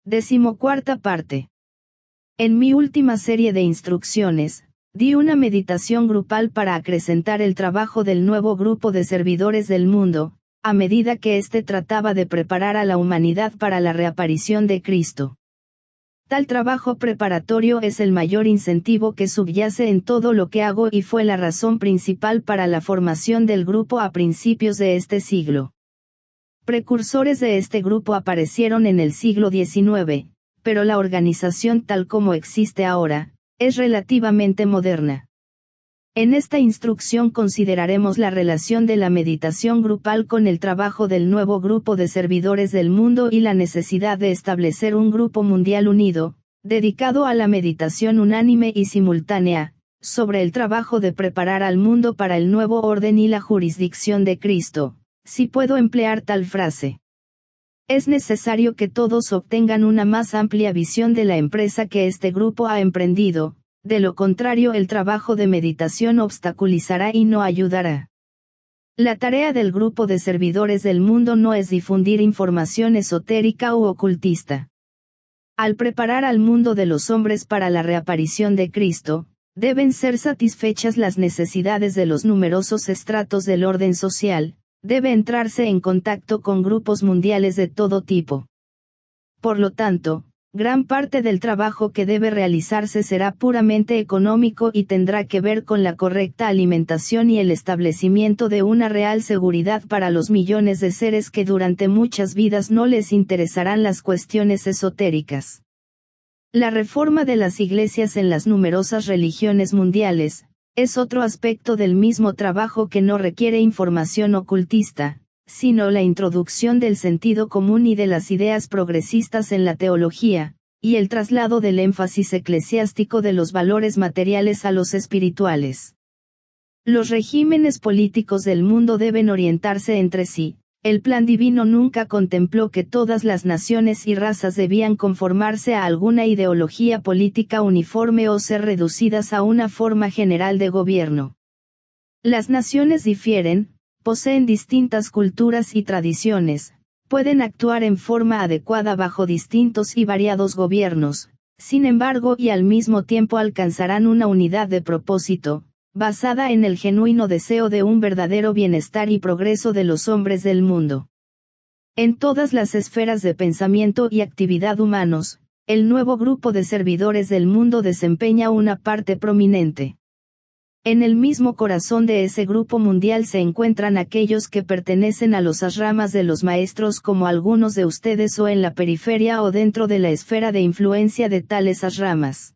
14ª parte. En mi última serie de instrucciones, di una meditación grupal para acrecentar el trabajo del nuevo grupo de servidores del mundo, a medida que éste trataba de preparar a la humanidad para la reaparición de Cristo. Tal trabajo preparatorio es el mayor incentivo que subyace en todo lo que hago y fue la razón principal para la formación del grupo a principios de este siglo. Precursores de este grupo aparecieron en el siglo XIX, pero la organización tal como existe ahora, es relativamente moderna. En esta instrucción consideraremos la relación de la meditación grupal con el trabajo del nuevo grupo de servidores del mundo y la necesidad de establecer un grupo mundial unido, dedicado a la meditación unánime y simultánea, sobre el trabajo de preparar al mundo para el nuevo orden y la jurisdicción de Cristo, si puedo emplear tal frase. Es necesario que todos obtengan una más amplia visión de la empresa que este grupo ha emprendido, de lo contrario el trabajo de meditación obstaculizará y no ayudará. La tarea del grupo de servidores del mundo no es difundir información esotérica u ocultista. Al preparar al mundo de los hombres para la reaparición de Cristo, deben ser satisfechas las necesidades de los numerosos estratos del orden social, debe entrarse en contacto con grupos mundiales de todo tipo. Por lo tanto, gran parte del trabajo que debe realizarse será puramente económico y tendrá que ver con la correcta alimentación y el establecimiento de una real seguridad para los millones de seres que durante muchas vidas no les interesarán las cuestiones esotéricas. La reforma de las iglesias en las numerosas religiones mundiales, es otro aspecto del mismo trabajo que no requiere información ocultista, sino la introducción del sentido común y de las ideas progresistas en la teología, y el traslado del énfasis eclesiástico de los valores materiales a los espirituales. Los regímenes políticos del mundo deben orientarse entre sí. El plan divino nunca contempló que todas las naciones y razas debían conformarse a alguna ideología política uniforme o ser reducidas a una forma general de gobierno. Las naciones difieren, poseen distintas culturas y tradiciones, pueden actuar en forma adecuada bajo distintos y variados gobiernos, sin embargo y al mismo tiempo alcanzarán una unidad de propósito, basada en el genuino deseo de un verdadero bienestar y progreso de los hombres del mundo. En todas las esferas de pensamiento y actividad humanos, el nuevo grupo de servidores del mundo desempeña una parte prominente. En el mismo corazón de ese grupo mundial se encuentran aquellos que pertenecen a los ashramas de los maestros como algunos de ustedes o en la periferia o dentro de la esfera de influencia de tales ashramas.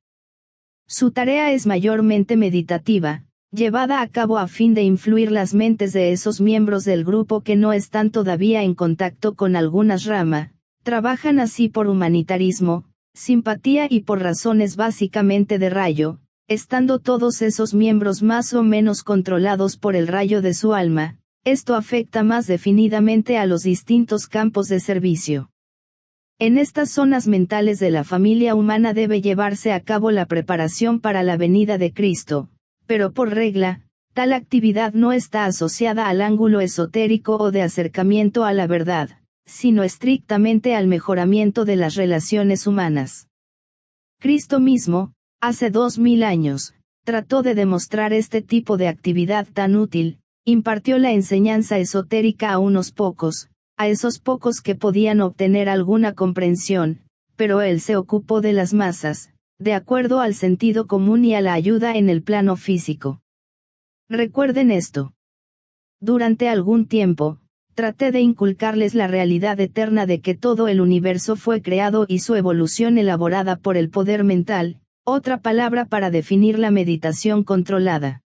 Su tarea es mayormente meditativa, llevada a cabo a fin de influir las mentes de esos miembros del grupo que no están todavía en contacto con alguna ashrama, trabajan así por humanitarismo, simpatía y por razones básicamente de rayo, estando todos esos miembros más o menos controlados por el rayo de su alma, esto afecta más definidamente a los distintos campos de servicio. En estas zonas mentales de la familia humana debe llevarse a cabo la preparación para la venida de Cristo, pero por regla, tal actividad no está asociada al ángulo esotérico o de acercamiento a la verdad, sino estrictamente al mejoramiento de las relaciones humanas. Cristo mismo, hace 2000 años, trató de demostrar este tipo de actividad tan útil, impartió la enseñanza esotérica a unos pocos, a esos pocos que podían obtener alguna comprensión, pero él se ocupó de las masas, de acuerdo al sentido común y a la ayuda en el plano físico. Recuerden esto. Durante algún tiempo, traté de inculcarles la realidad eterna de que todo el universo fue creado y su evolución elaborada por el poder mental, otra palabra para definir la meditación controlada.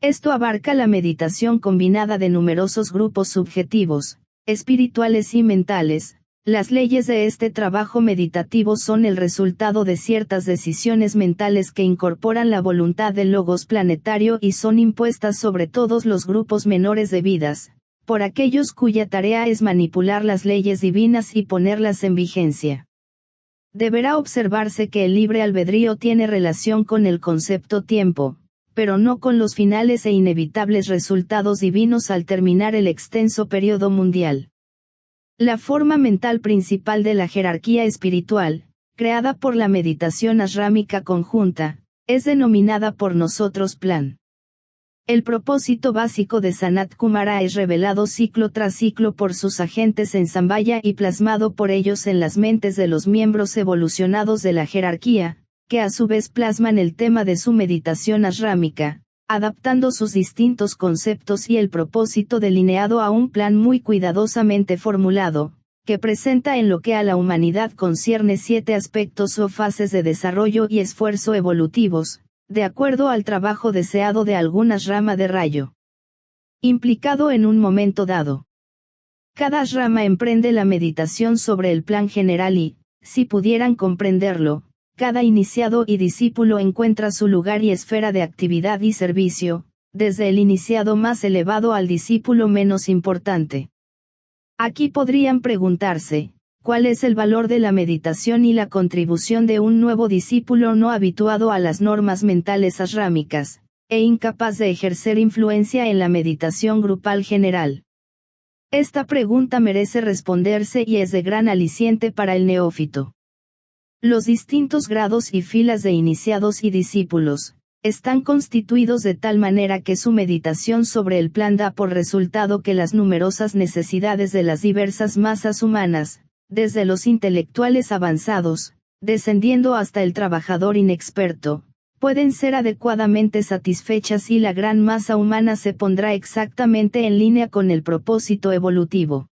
Esto abarca la meditación combinada de numerosos grupos subjetivos, espirituales y mentales. Las leyes de este trabajo meditativo son el resultado de ciertas decisiones mentales que incorporan la voluntad del logos planetario y son impuestas sobre todos los grupos menores de vidas, por aquellos cuya tarea es manipular las leyes divinas y ponerlas en vigencia. Deberá observarse que el libre albedrío tiene relación con el concepto tiempo, pero no con los finales e inevitables resultados divinos al terminar el extenso periodo mundial. La forma mental principal de la jerarquía espiritual, creada por la meditación ashrámica conjunta, es denominada por nosotros plan. El propósito básico de Sanat Kumara es revelado ciclo tras ciclo por sus agentes en Sambhaya y plasmado por ellos en las mentes de los miembros evolucionados de la jerarquía, que a su vez plasman el tema de su meditación ashrámica, adaptando sus distintos conceptos y el propósito delineado a un plan muy cuidadosamente formulado, que presenta en lo que a la humanidad concierne 7 aspectos o fases de desarrollo y esfuerzo evolutivos, de acuerdo al trabajo deseado de alguna rama de rayo implicado en un momento dado. Cada rama emprende la meditación sobre el plan general y, si pudieran comprenderlo, cada iniciado y discípulo encuentra su lugar y esfera de actividad y servicio, desde el iniciado más elevado al discípulo menos importante. Aquí podrían preguntarse, ¿cuál es el valor de la meditación y la contribución de un nuevo discípulo no habituado a las normas mentales ashrámicas, e incapaz de ejercer influencia en la meditación grupal general? Esta pregunta merece responderse y es de gran aliciente para el neófito. Los distintos grados y filas de iniciados y discípulos, están constituidos de tal manera que su meditación sobre el plan da por resultado que las numerosas necesidades de las diversas masas humanas, desde los intelectuales avanzados, descendiendo hasta el trabajador inexperto, pueden ser adecuadamente satisfechas y la gran masa humana se pondrá exactamente en línea con el propósito evolutivo.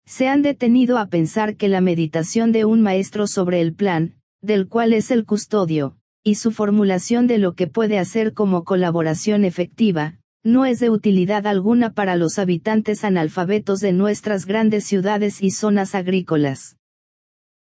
Se han detenido a pensar que la meditación de un maestro sobre el plan, del cual es el custodio, y su formulación de lo que puede hacer como colaboración efectiva, no es de utilidad alguna para los habitantes analfabetos de nuestras grandes ciudades y zonas agrícolas.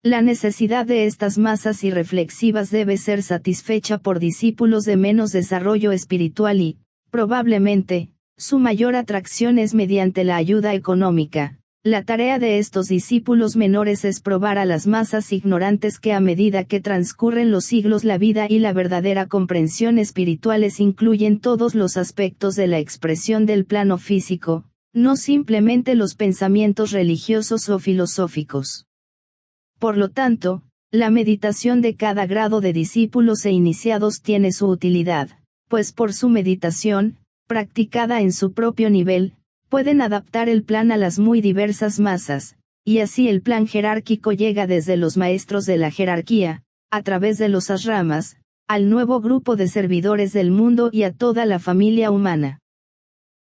La necesidad de estas masas irreflexivas debe ser satisfecha por discípulos de menos desarrollo espiritual y, probablemente, su mayor atracción es mediante la ayuda económica. La tarea de estos discípulos menores es probar a las masas ignorantes que a medida que transcurren los siglos la vida y la verdadera comprensión espirituales incluyen todos los aspectos de la expresión del plano físico, no simplemente los pensamientos religiosos o filosóficos. Por lo tanto, la meditación de cada grado de discípulos e iniciados tiene su utilidad, pues por su meditación, practicada en su propio nivel, pueden adaptar el plan a las muy diversas masas, y así el plan jerárquico llega desde los maestros de la jerarquía, a través de los ashramas, al nuevo grupo de servidores del mundo y a toda la familia humana.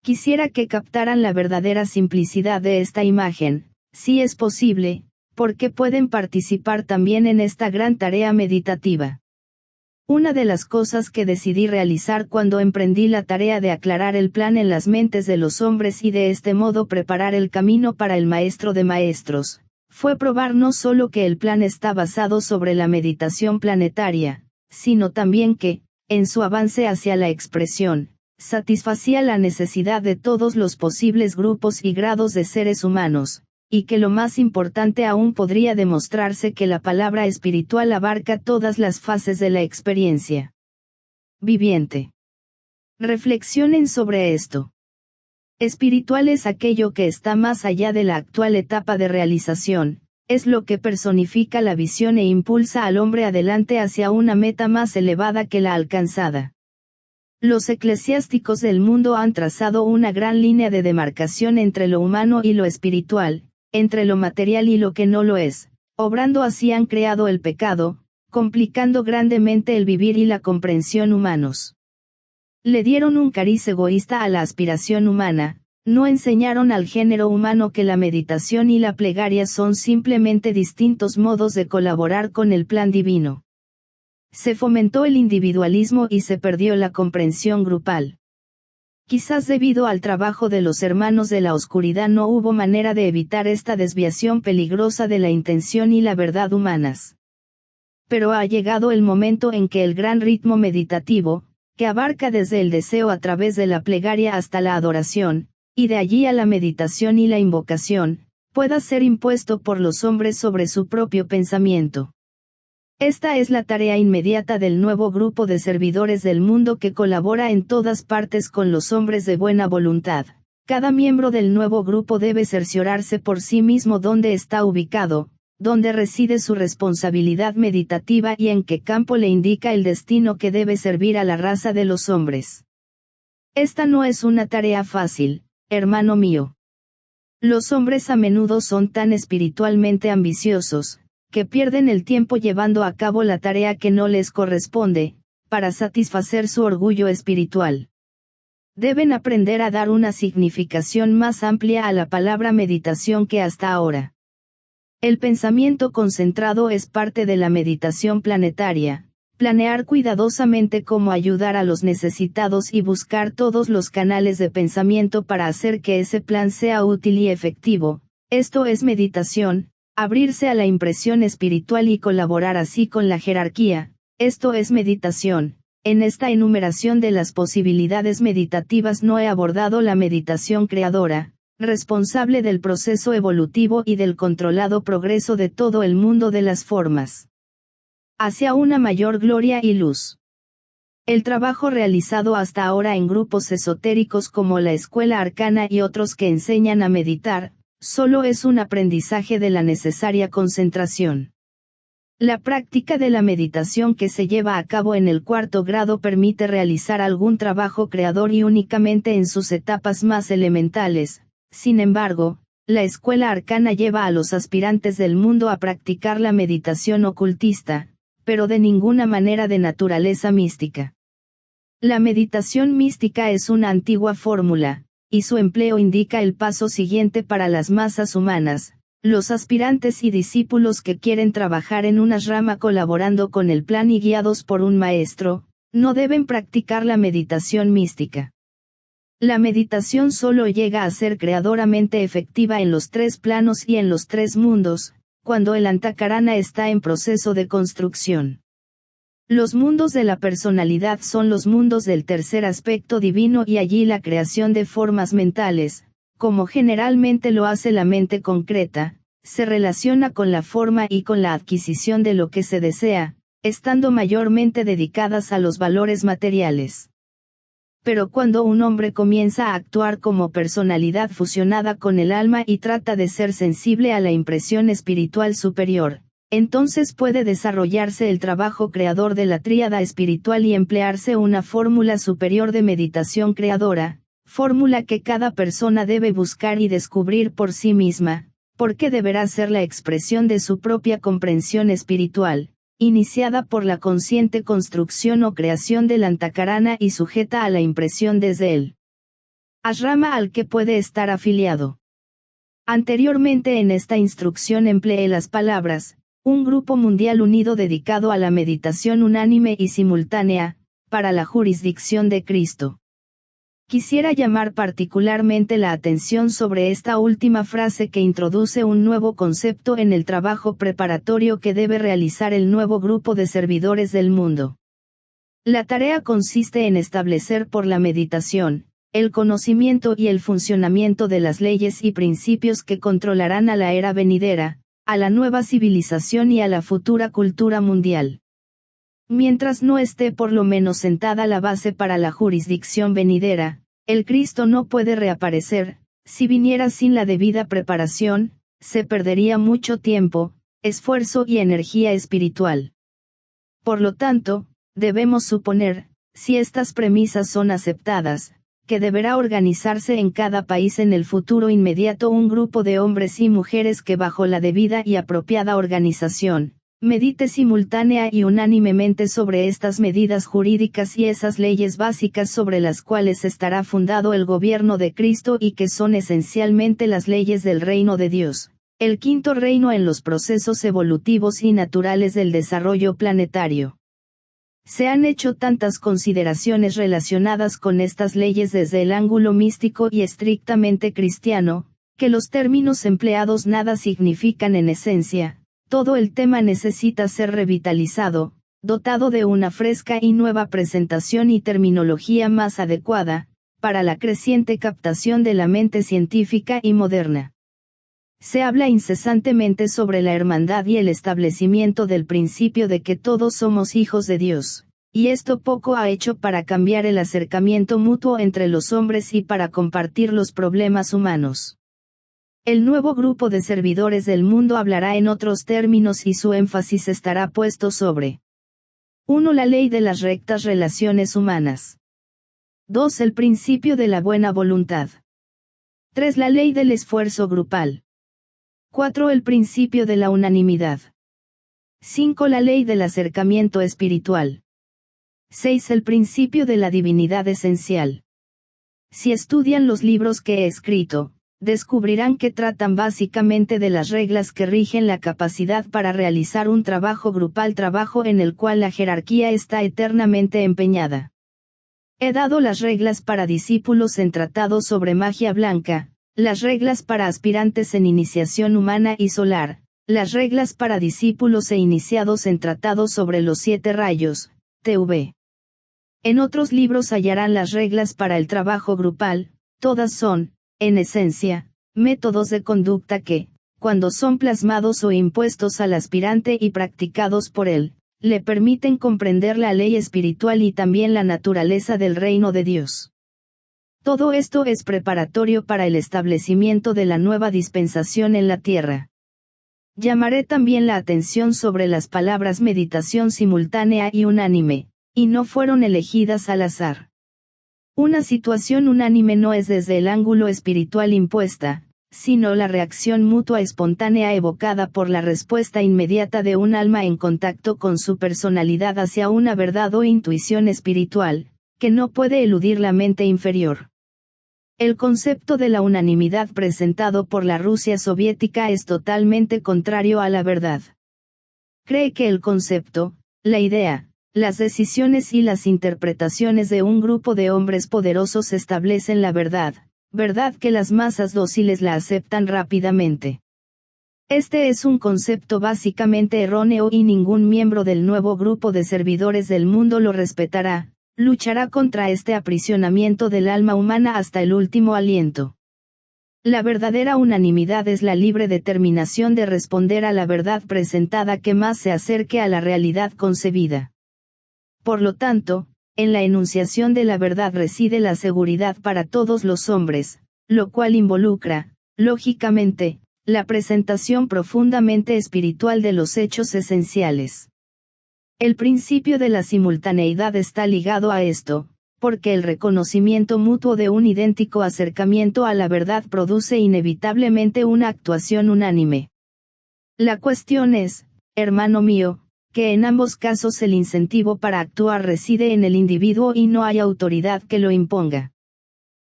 Quisiera que captaran la verdadera simplicidad de esta imagen, si es posible, porque pueden participar también en esta gran tarea meditativa. Una de las cosas que decidí realizar cuando emprendí la tarea de aclarar el plan en las mentes de los hombres y de este modo preparar el camino para el maestro de maestros, fue probar no solo que el plan está basado sobre la meditación planetaria, sino también que, en su avance hacia la expresión, satisfacía la necesidad de todos los posibles grupos y grados de seres humanos, y que lo más importante aún podría demostrarse que la palabra espiritual abarca todas las fases de la experiencia viviente. Reflexionen sobre esto. Espiritual es aquello que está más allá de la actual etapa de realización, es lo que personifica la visión e impulsa al hombre adelante hacia una meta más elevada que la alcanzada. Los eclesiásticos del mundo han trazado una gran línea de demarcación entre lo humano y lo espiritual, entre lo material y lo que no lo es, obrando así han creado el pecado, complicando grandemente el vivir y la comprensión humanos. Le dieron un cariz egoísta a la aspiración humana, no enseñaron al género humano que la meditación y la plegaria son simplemente distintos modos de colaborar con el plan divino. Se fomentó el individualismo y se perdió la comprensión grupal. Quizás debido al trabajo de los hermanos de la oscuridad no hubo manera de evitar esta desviación peligrosa de la intención y la verdad humanas. Pero ha llegado el momento en que el gran ritmo meditativo, que abarca desde el deseo a través de la plegaria hasta la adoración, y de allí a la meditación y la invocación, pueda ser impuesto por los hombres sobre su propio pensamiento. Esta es la tarea inmediata del nuevo grupo de servidores del mundo que colabora en todas partes con los hombres de buena voluntad, Cada miembro del nuevo grupo debe cerciorarse por sí mismo dónde está ubicado, dónde reside su responsabilidad meditativa y en qué campo le indica el destino que debe servir a la raza de los hombres. Esta no es una tarea fácil, hermano mío. Los hombres a menudo son tan espiritualmente ambiciosos, que pierden el tiempo llevando a cabo la tarea que no les corresponde, para satisfacer su orgullo espiritual. Deben aprender a dar una significación más amplia a la palabra meditación que hasta ahora. El pensamiento concentrado es parte de la meditación planetaria. Planear cuidadosamente cómo ayudar a los necesitados y buscar todos los canales de pensamiento para hacer que ese plan sea útil y efectivo. Esto es meditación, abrirse a la impresión espiritual y colaborar así con la jerarquía. Esto es meditación. En esta enumeración de las posibilidades meditativas no he abordado la meditación creadora, responsable del proceso evolutivo y del controlado progreso de todo el mundo de las formas hacia una mayor gloria y luz. El trabajo realizado hasta ahora en grupos esotéricos como la Escuela Arcana y otros que enseñan a meditar, solo es un aprendizaje de la necesaria concentración. La práctica de la meditación que se lleva a cabo en el cuarto grado permite realizar algún trabajo creador y únicamente en sus etapas más elementales. Sin embargo, la Escuela Arcana lleva a los aspirantes del mundo a practicar la meditación ocultista, pero de ninguna manera de naturaleza mística. La meditación mística es una antigua fórmula, y su empleo indica el paso siguiente para las masas humanas. Los aspirantes y discípulos que quieren trabajar en una rama colaborando con el plan y guiados por un maestro, no deben practicar la meditación mística. La meditación solo llega a ser creadoramente efectiva en los tres planos y en los tres mundos, cuando el Antakarana está en proceso de construcción. Los mundos de la personalidad son los mundos del tercer aspecto divino y allí la creación de formas mentales, como generalmente lo hace la mente concreta, se relaciona con la forma y con la adquisición de lo que se desea, estando mayormente dedicadas a los valores materiales. Pero cuando un hombre comienza a actuar como personalidad fusionada con el alma y trata de ser sensible a la impresión espiritual superior, entonces puede desarrollarse el trabajo creador de la tríada espiritual y emplearse una fórmula superior de meditación creadora, fórmula que cada persona debe buscar y descubrir por sí misma, porque deberá ser la expresión de su propia comprensión espiritual, iniciada por la consciente construcción o creación del Antakarana y sujeta a la impresión desde el ashrama al que puede estar afiliado. Anteriormente en esta instrucción empleé las palabras, un grupo mundial unido dedicado a la meditación unánime y simultánea, para la jurisdicción de Cristo. Quisiera llamar particularmente la atención sobre esta última frase que introduce un nuevo concepto en el trabajo preparatorio que debe realizar el nuevo grupo de servidores del mundo. La tarea consiste en establecer por la meditación, el conocimiento y el funcionamiento de las leyes y principios que controlarán a la era venidera, a la nueva civilización y a la futura cultura mundial. Mientras no esté por lo menos sentada la base para la jurisdicción venidera, el Cristo no puede reaparecer. Si viniera sin la debida preparación, se perdería mucho tiempo, esfuerzo y energía espiritual. Por lo tanto, debemos suponer, si estas premisas son aceptadas, que deberá organizarse en cada país en el futuro inmediato un grupo de hombres y mujeres que bajo la debida y apropiada organización, medite simultánea y unánimemente sobre estas medidas jurídicas y esas leyes básicas sobre las cuales estará fundado el gobierno de Cristo y que son esencialmente las leyes del reino de Dios, el quinto reino en los procesos evolutivos y naturales del desarrollo planetario. Se han hecho tantas consideraciones relacionadas con estas leyes desde el ángulo místico y estrictamente cristiano, que los términos empleados nada significan en esencia. Todo el tema necesita ser revitalizado, dotado de una fresca y nueva presentación y terminología más adecuada, para la creciente captación de la mente científica y moderna. Se habla incesantemente sobre la hermandad y el establecimiento del principio de que todos somos hijos de Dios, y esto poco ha hecho para cambiar el acercamiento mutuo entre los hombres y para compartir los problemas humanos. El nuevo grupo de servidores del mundo hablará en otros términos y su énfasis estará puesto sobre 1. La ley de las rectas relaciones humanas. 2. El principio de la buena voluntad. 3. La ley del esfuerzo grupal. 4. El principio de la unanimidad. 5. La ley del acercamiento espiritual. 6. El principio de la divinidad esencial. Si estudian los libros que he escrito, descubrirán que tratan básicamente de las reglas que rigen la capacidad para realizar un trabajo grupal, trabajo en el cual la jerarquía está eternamente empeñada. He dado las reglas para discípulos en tratados sobre magia blanca, las reglas para aspirantes en iniciación humana y solar, las reglas para discípulos e iniciados en tratados sobre los 7 rayos, TV. En otros libros hallarán las reglas para el trabajo grupal, todas son, en esencia, métodos de conducta que, cuando son plasmados o impuestos al aspirante y practicados por él, le permiten comprender la ley espiritual y también la naturaleza del reino de Dios. Todo esto es preparatorio para el establecimiento de la nueva dispensación en la tierra. Llamaré también la atención sobre las palabras meditación simultánea y unánime, y no fueron elegidas al azar. Una situación unánime no es desde el ángulo espiritual impuesta, sino la reacción mutua espontánea evocada por la respuesta inmediata de un alma en contacto con su personalidad hacia una verdad o intuición espiritual, que no puede eludir la mente inferior. El concepto de la unanimidad presentado por la Rusia soviética es totalmente contrario a la verdad. Cree que el concepto, la idea, las decisiones y las interpretaciones de un grupo de hombres poderosos establecen la verdad, verdad que las masas dóciles la aceptan rápidamente. Este es un concepto básicamente erróneo y ningún miembro del nuevo grupo de servidores del mundo lo respetará, luchará contra este aprisionamiento del alma humana hasta el último aliento. La verdadera unanimidad es la libre determinación de responder a la verdad presentada que más se acerque a la realidad concebida. Por lo tanto, en la enunciación de la verdad reside la seguridad para todos los hombres, lo cual involucra, lógicamente, la presentación profundamente espiritual de los hechos esenciales. El principio de la simultaneidad está ligado a esto, porque el reconocimiento mutuo de un idéntico acercamiento a la verdad produce inevitablemente una actuación unánime. La cuestión es, hermano mío, que en ambos casos el incentivo para actuar reside en el individuo y no hay autoridad que lo imponga.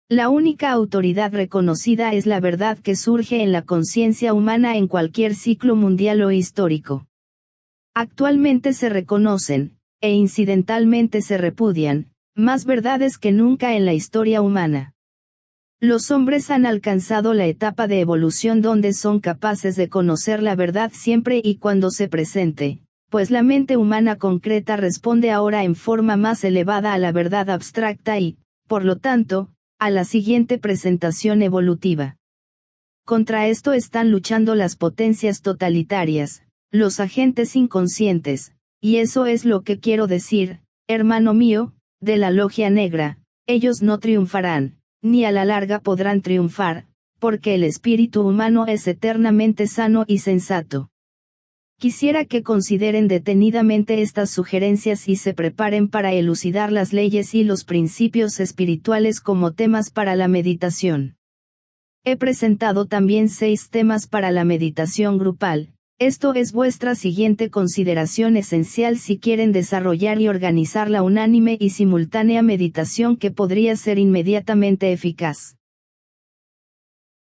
La única autoridad reconocida es la verdad que surge en la conciencia humana en cualquier ciclo mundial o histórico. Actualmente se reconocen, e incidentalmente se repudian, más verdades que nunca en la historia humana. Los hombres han alcanzado la etapa de evolución donde son capaces de conocer la verdad siempre y cuando se presente, pues la mente humana concreta responde ahora en forma más elevada a la verdad abstracta y, por lo tanto, a la siguiente presentación evolutiva. Contra esto están luchando las potencias totalitarias, los agentes inconscientes, y eso es lo que quiero decir, hermano mío, de la logia negra, ellos no triunfarán, ni a la larga podrán triunfar, porque el espíritu humano es eternamente sano y sensato. Quisiera que consideren detenidamente estas sugerencias y se preparen para elucidar las leyes y los principios espirituales como temas para la meditación. He presentado también 6 temas para la meditación grupal. Esto es vuestra siguiente consideración esencial si quieren desarrollar y organizar la unánime y simultánea meditación que podría ser inmediatamente eficaz.